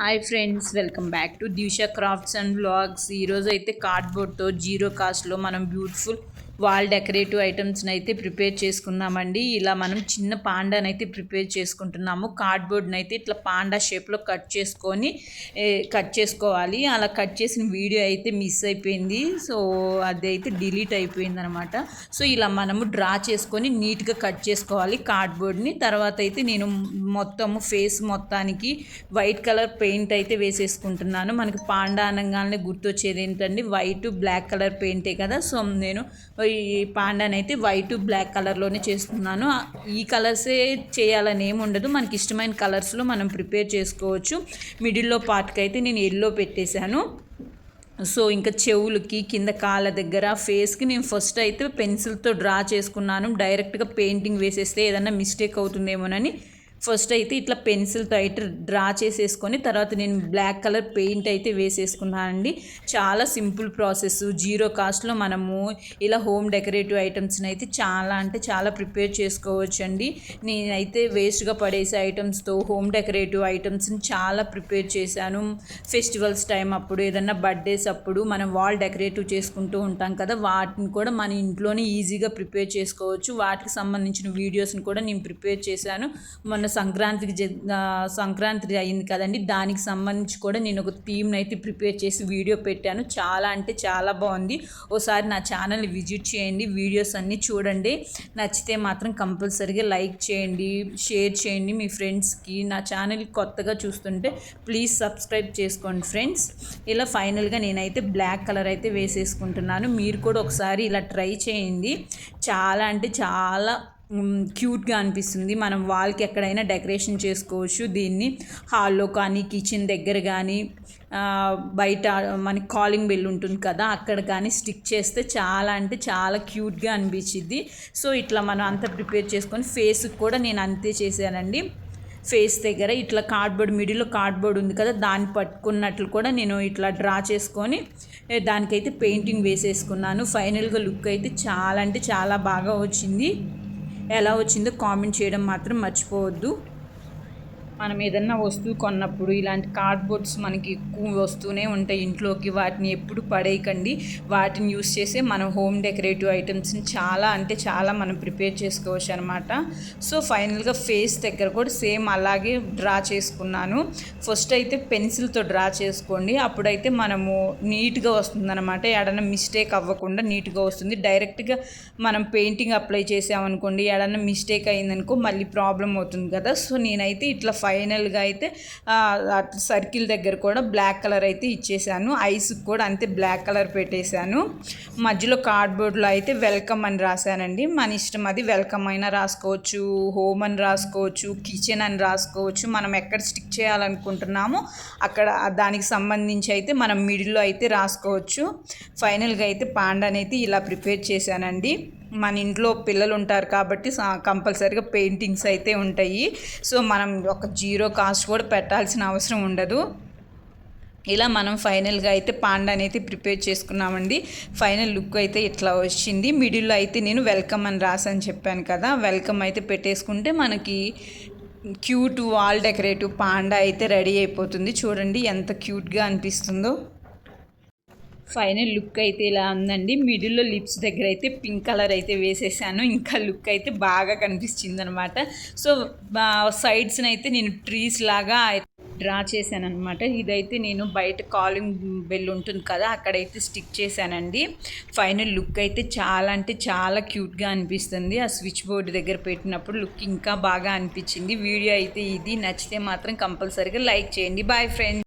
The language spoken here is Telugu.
Hi friends, welcome back to Divsha crafts and vlogs. ఈరోజు అయితే కార్డ్బోర్డ్తో జీరో కాస్ట్లో మనం బ్యూటిఫుల్ వాల్ డెకరేటివ్ ఐటమ్స్ని అయితే ప్రిపేర్ చేసుకున్నామండి. ఇలా మనం చిన్న పాండాని అయితే ప్రిపేర్ చేసుకుంటున్నాము. కార్డ్బోర్డ్ని అయితే ఇట్లా పాండా షేప్లో కట్ చేసుకోవాలి. అలా కట్ చేసిన వీడియో అయితే మిస్ అయిపోయింది. సో అది అయితే డిలీట్ అయిపోయింది అనమాట. సో ఇలా మనము డ్రా చేసుకొని నీట్గా కట్ చేసుకోవాలి కార్డ్బోర్డ్ని. తర్వాత అయితే నేను మొత్తము ఫేస్ మొత్తానికి వైట్ కలర్ పెయింట్ అయితే వేసేసుకుంటున్నాను. మనకి పాండా అనగానే గుర్తొచ్చేది ఏంటండి, వైట్ బ్లాక్ కలర్ పెయింటే కదా. సో నేను ఈ పాండాని అయితే వైట్ బ్లాక్ కలర్లోనే చేస్తున్నాను. ఈ కలర్సే చేయాలని ఏమి ఉండదు, మనకి ఇష్టమైన కలర్స్లో మనం ప్రిపేర్ చేసుకోవచ్చు. మిడిల్లో పార్ట్కి అయితే నేను ఎల్లో పెట్టేశాను. సో ఇంకా చెవులకి, కింద కాళ్ళ దగ్గర, ఫేస్కి నేను ఫస్ట్ అయితే పెన్సిల్తో డ్రా చేసుకున్నాను. డైరెక్ట్గా పెయింటింగ్ వేసేస్తే ఏదన్నా మిస్టేక్ అవుతుందేమోనని ఫస్ట్ అయితే ఇట్లా పెన్సిల్తో అయితే డ్రా చేసేసుకొని తర్వాత నేను బ్లాక్ కలర్ పెయింట్ అయితే వేసేసుకున్నానండి. చాలా సింపుల్ ప్రాసెస్. జీరో కాస్ట్లో మనము ఇలా హోమ్ డెకరేటివ్ ఐటమ్స్ని అయితే చాలా ప్రిపేర్ చేసుకోవచ్చు అండి. నేనైతే వేస్ట్గా పడేసే ఐటమ్స్తో హోమ్ డెకరేటివ్ ఐటమ్స్ని చాలా ప్రిపేర్ చేశాను. ఫెస్టివల్స్ టైం అప్పుడు, ఏదన్నా బర్త్డేస్ అప్పుడు మనం వాల్ డెకరేటివ్ చేసుకుంటూ ఉంటాం కదా, వాటిని కూడా మన ఇంట్లోనే ఈజీగా ప్రిపేర్ చేసుకోవచ్చు. వాటికి సంబంధించిన వీడియోస్ని కూడా నేను ప్రిపేర్ చేశాను. మొన్న సంక్రాంతి అయింది కదండి, దానికి సంబంధించి కూడా నేను ఒక థీమ్ని అయితే ప్రిపేర్ చేసి వీడియో పెట్టాను. చాలా బాగుంది. ఓసారి నా ఛానల్ని విజిట్ చేయండి, వీడియోస్ అన్నీ చూడండి. నచ్చితే మాత్రం కంపల్సరీగా లైక్ చేయండి, షేర్ చేయండి మీ ఫ్రెండ్స్కి. నా ఛానల్ కొత్తగా చూస్తుంటే ప్లీజ్ సబ్స్క్రైబ్ చేసుకోండి ఫ్రెండ్స్. ఇలా ఫైనల్గా నేనైతే బ్లాక్ కలర్ అయితే వేసేసుకుంటున్నాను. మీరు కూడా ఒకసారి ఇలా ట్రై చేయండి. చాలా క్యూట్గా అనిపిస్తుంది. మనం వాల్కి ఎక్కడైనా డెకరేషన్ చేసుకోవచ్చు. దీన్ని హాల్లో కానీ, కిచెన్ దగ్గర కానీ, బయట మనకి కాలింగ్ బెల్ ఉంటుంది కదా, అక్కడ కానీ స్టిక్ చేస్తే చాలా క్యూట్గా అనిపించింది. సో ఇట్లా మనం అంతా ప్రిపేర్ చేసుకొని ఫేస్కి కూడా నేను అంతే చేశానండి. ఫేస్ దగ్గర ఇట్లా కార్డ్బోర్డ్, మిడిల్లో కార్డ్బోర్డ్ ఉంది కదా, దాన్ని పట్టుకున్నట్లు కూడా నేను ఇట్లా డ్రా చేసుకొని దానికైతే పెయింటింగ్ వేసేసుకున్నాను. ఫైనల్గా లుక్ అయితే చాలా బాగా వచ్చింది. ఎలా వచ్చిందో కామెంట్ చేయడం మాత్రం మర్చిపోవద్దు. మనం ఏదన్నా వస్తువు కొన్నప్పుడు ఇలాంటి కార్డ్బోర్డ్స్ మనకి ఎక్కువ వస్తూనే ఉంటాయి ఇంట్లోకి. వాటిని ఎప్పుడు పడేయకండి. వాటిని యూస్ చేసే మనం హోమ్ డెకరేటివ్ ఐటమ్స్ని చాలా మనం ప్రిపేర్ చేసుకోవచ్చు అనమాట. సో ఫైనల్గా ఫేస్ దగ్గర కూడా సేమ్ అలాగే డ్రా చేసుకున్నాను. ఫస్ట్ అయితే పెన్సిల్తో డ్రా చేసుకోండి, అప్పుడైతే మనము నీట్గా వస్తుంది అనమాట. ఏడన్నా మిస్టేక్ అవ్వకుండా నీట్గా వస్తుంది. డైరెక్ట్గా మనం పెయింటింగ్ అప్లై చేసామనుకోండి, ఏడన్నా మిస్టేక్ అయిందనుకో మళ్ళీ ప్రాబ్లం అవుతుంది కదా. సో నేనైతే ఇట్లా ఫైనల్గా అయితే సర్కిల్ దగ్గర కూడా బ్లాక్ కలర్ అయితే ఇచ్చేసాను. ఐస్కి కూడా అంతే బ్లాక్ కలర్ పెట్టేశాను. మధ్యలో కార్డ్బోర్డ్లో అయితే వెల్కమ్ అని రాశానండి. మన ఇష్టం, అది వెల్కమ్ అయినా రాసుకోవచ్చు, హోమ్ అని రాసుకోవచ్చు, కిచెన్ అని రాసుకోవచ్చు. మనం ఎక్కడ స్టిక్ చేయాలనుకుంటున్నామో అక్కడ దానికి సంబంధించి అయితే మనం మిడిల్లో అయితే రాసుకోవచ్చు. ఫైనల్గా అయితే పాండాని అయితే ఇలా ప్రిపేర్ చేశానండి. మన ఇంట్లో పిల్లలు ఉంటారు కాబట్టి కంపల్సరీగా పెయింటింగ్స్ అయితే ఉంటాయి. సో మనం ఒక జీరో కాస్ట్ కూడా పెట్టాల్సిన అవసరం ఉండదు. ఇలా మనం ఫైనల్గా అయితే పాండాని అయితే ప్రిపేర్ చేసుకున్నామండి. ఫైనల్ లుక్ అయితే ఇట్లా వచ్చింది. మిడిల్లో అయితే నేను వెల్కమ్ అని రాసని చెప్పాను కదా, వెల్కమ్ అయితే పెట్టేసుకుంటే మనకి క్యూట్ వాల్ డెకరేటివ్ పాండా అయితే రెడీ అయిపోతుంది. చూడండి ఎంత క్యూట్గా అనిపిస్తుందో. ఫైనల్ లుక్ అయితే ఇలా ఉందండి. మిడిల్లో లిప్స్ దగ్గర అయితే పింక్ కలర్ అయితే వేసేసాను. ఇంకా లుక్ అయితే బాగా కనిపిస్తుంది అనమాట. సో సైడ్స్ని అయితే నేను ట్రీస్ లాగా డ్రా చేశాను అనమాట. ఇదైతే నేను బయట కాలింగ్ బెల్ ఉంటుంది కదా, అక్కడైతే స్టిక్ చేశానండి. ఫైనల్ లుక్ అయితే చాలా క్యూట్గా అనిపిస్తుంది. ఆ స్విచ్ బోర్డు దగ్గర పెట్టినప్పుడు లుక్ ఇంకా బాగా అనిపించింది. వీడియో అయితే ఇది నచ్చితే మాత్రం కంపల్సరీగా లైక్ చేయండి. Bye friends.